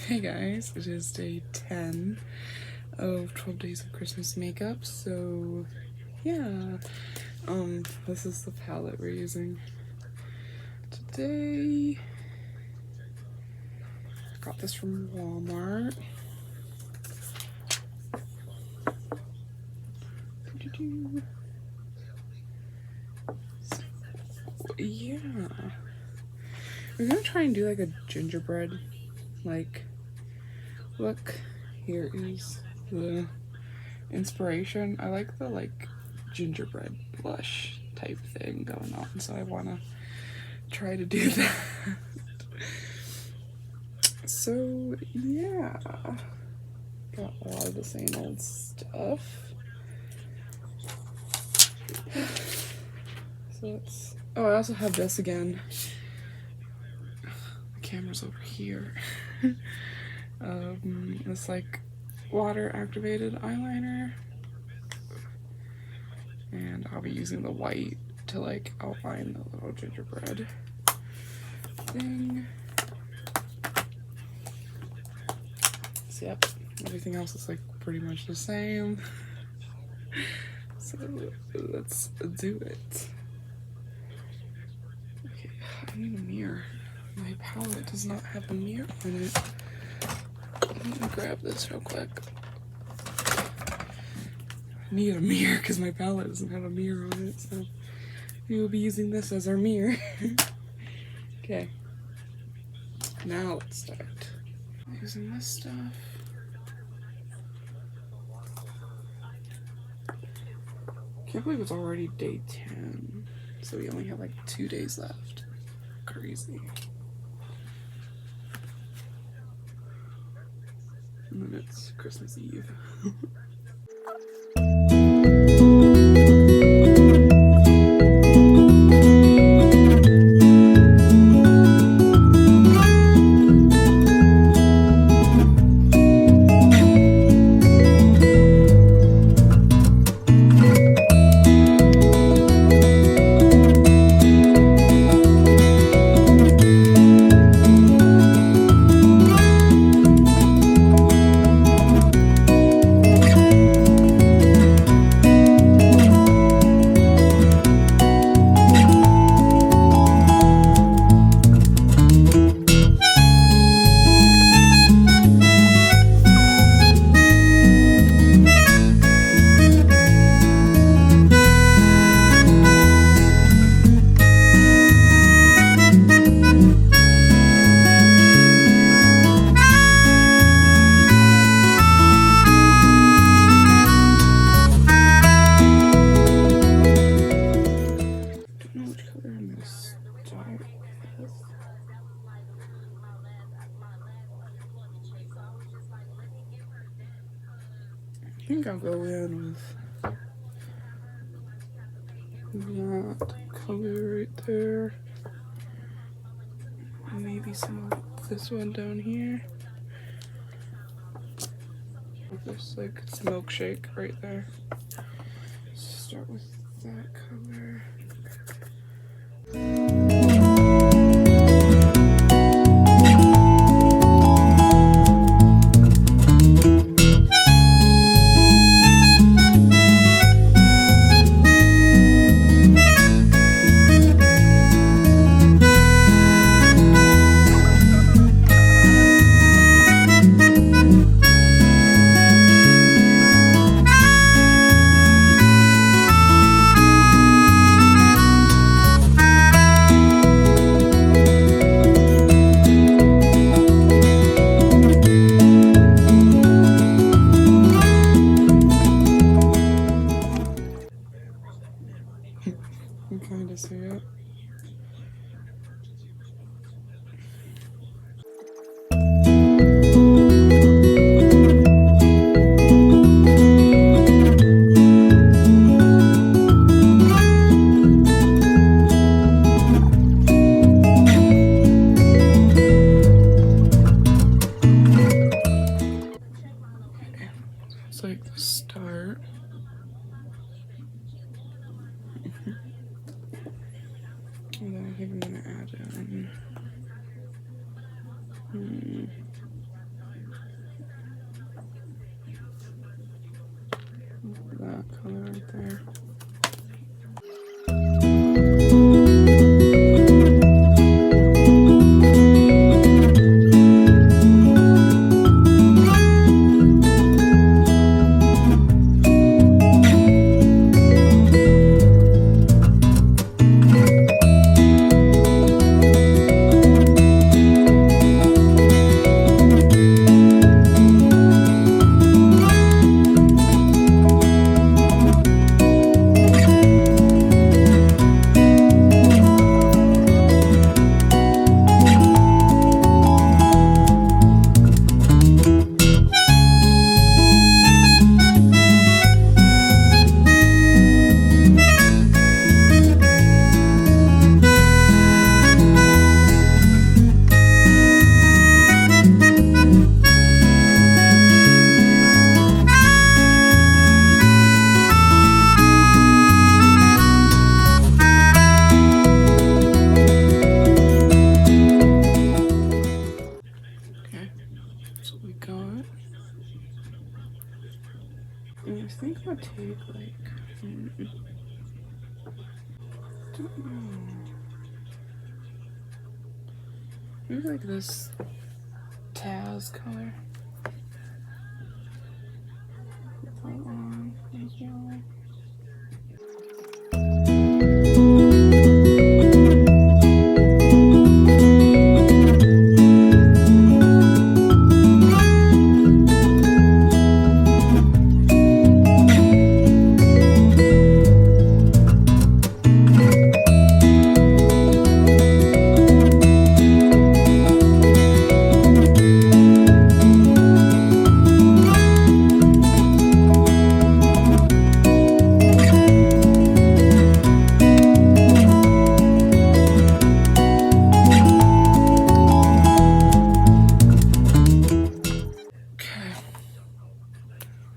Hey guys, it is day 10 of 12 days of Christmas makeup, so yeah, this is the palette we're using today. I got this from Walmart. So, yeah, we're gonna try and do like a gingerbread, like, look, here is the inspiration. I like the like gingerbread blush type thing going on, so I want to try to do that. So yeah, got a lot of the same old stuff. So let's, oh, I also have this again. The camera's over here. This like water activated eyeliner, and I'll be using the white to like outline the little gingerbread thing. So yep, everything else is like pretty much the same. So let's do it. Okay, I need a mirror. My palette does not have a mirror in it. Let me grab this real quick. I need a mirror because my palette doesn't have a mirror on it, so we will be using this as our mirror. Okay, now let's start using this stuff. Can't believe it's already day 10, so we only have like 2 days left. Crazy. And then it's Christmas Eve. I think I'll go in with that color right there. And maybe some of this one down here. This like it's milkshake right there. Start with that color. You can kind of see it. It's like the start. And then I think I'm gonna add in gonna take like, don't know. Maybe like this Taz color. Put that on as well.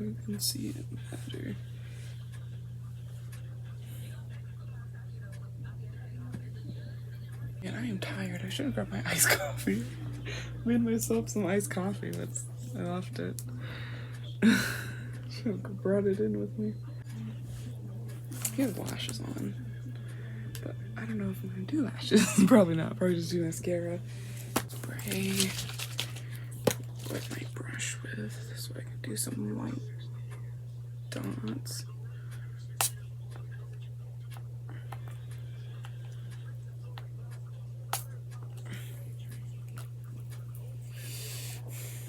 You can see it better. Man, I am tired. I should have grabbed my iced coffee. Made myself some iced coffee, but I left it. Should have brought it in with me. He has lashes on, but I don't know if I'm gonna do lashes. Probably not. Probably just do mascara. Spray. Wet my brush with so I can do some light dots.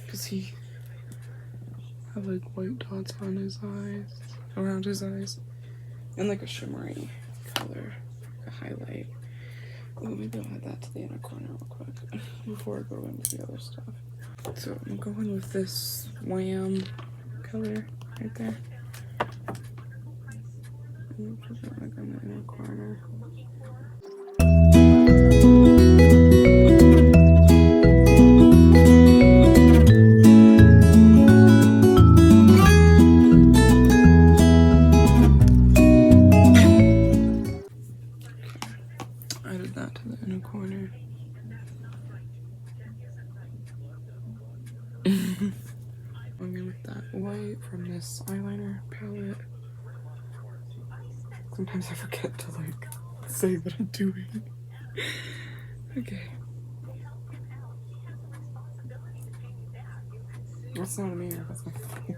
Cause he have like white dots on his eyes, around his eyes, and like a shimmery color, like a highlight. Oh, maybe I'll add that to the inner corner real quick before I go into the other stuff. So I'm going with this Wham color right there. And put that like on the inner corner. Added that to the inner corner. I'm going with that white from this eyeliner palette. Sometimes I forget to like say what I'm doing. Okay. That's not a mirror, that's my phone.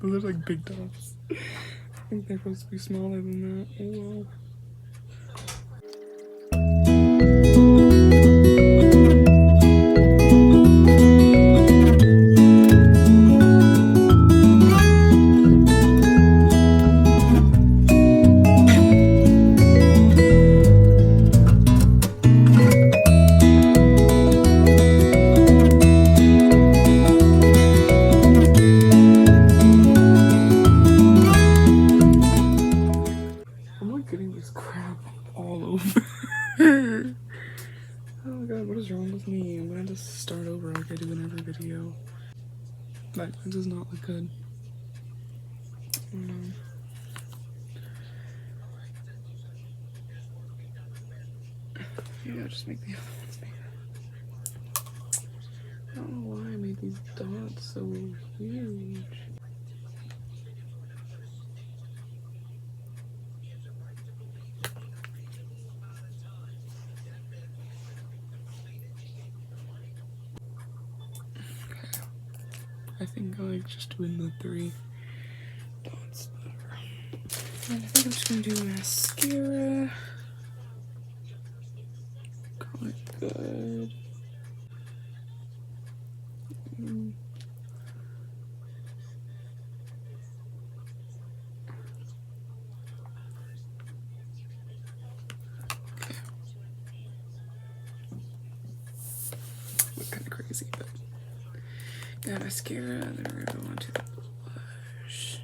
Those are like big dots. I think they're supposed to be smaller than that. Oh well. Getting this crap all over. Oh my god, what is wrong with me? I'm gonna just start over like I do in every video. Like, that does not look good. Oh no. Maybe I'll just make the other ones bigger. I don't know why I made these dots so huge. I think I like just doing the 3 dots better. And I think I'm just gonna do mascara. Call it good. crazy, but got mascara. Then we're gonna go on to the blush.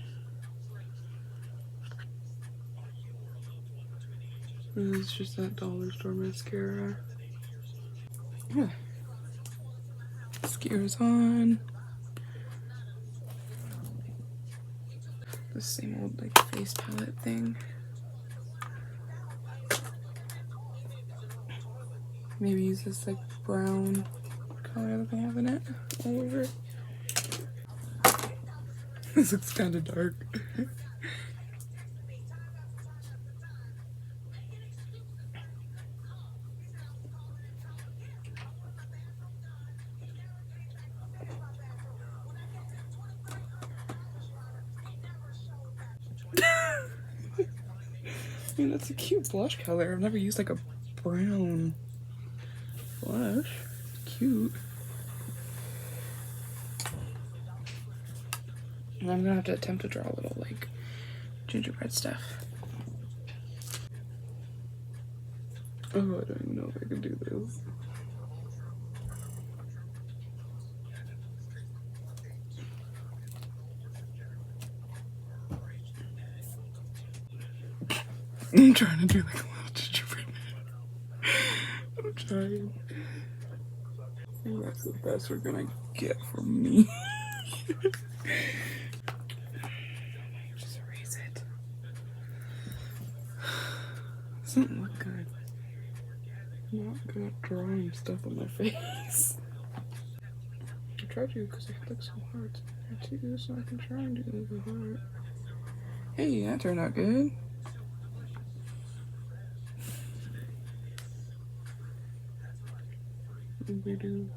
This is just that dollar store mascara. Yeah. Mascara's on. The same old like face palette thing. Maybe use this like brown color that they have in it all over. This looks kind of dark. I mean, that's a cute blush color. I've never used like a brown blush. Cute. And I'm gonna have to attempt to draw a little like gingerbread stuff. Oh, I don't even know if I can do this. I'm trying to do like a little gingerbread man. I'm trying. I think that's the best we're gonna get from me. Just erase it. Doesn't look good. I'm not good at drawing stuff on my face. I tried to because it looks so hard to do, so I can try and do it with a heart. Hey, that turned out good. We do.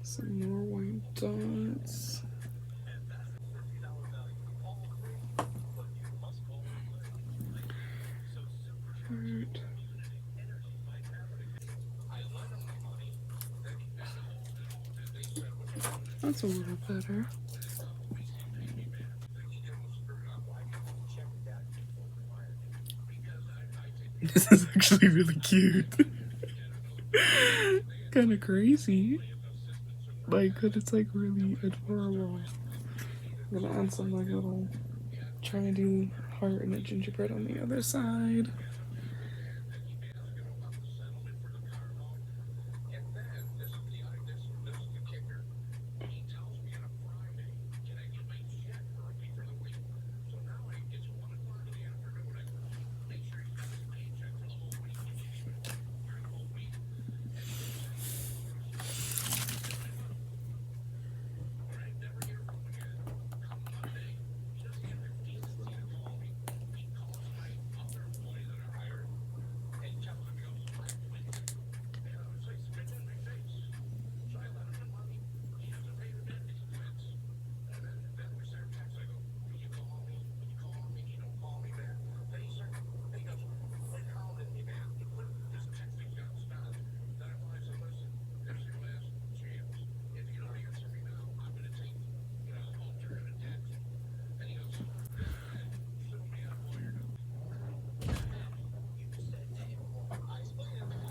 Some more white dots. Heart. That's a little better. This is actually really cute. Kind of crazy. Like, but it's like really adorable. I'm gonna add some like little, try to do heart and a gingerbread on the other side.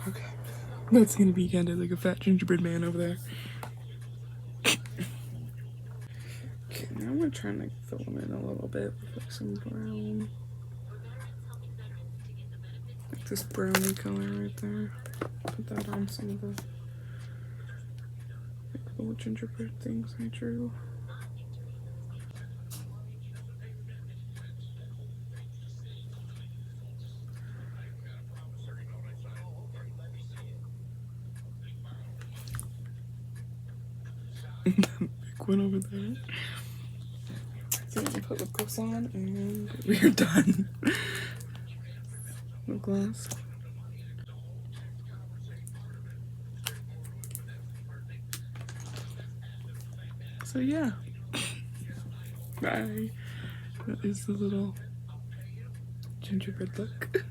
Okay, that's gonna be kind of like a fat gingerbread man over there. Okay, now I'm gonna try and like fill them in a little bit with like some brown. Like this brownie color right there. Put that on some of the like, little gingerbread things I drew. Big one over there. So I'm gonna put lip gloss on and we're done. Lip gloss. So yeah. Bye. That is the little gingerbread look.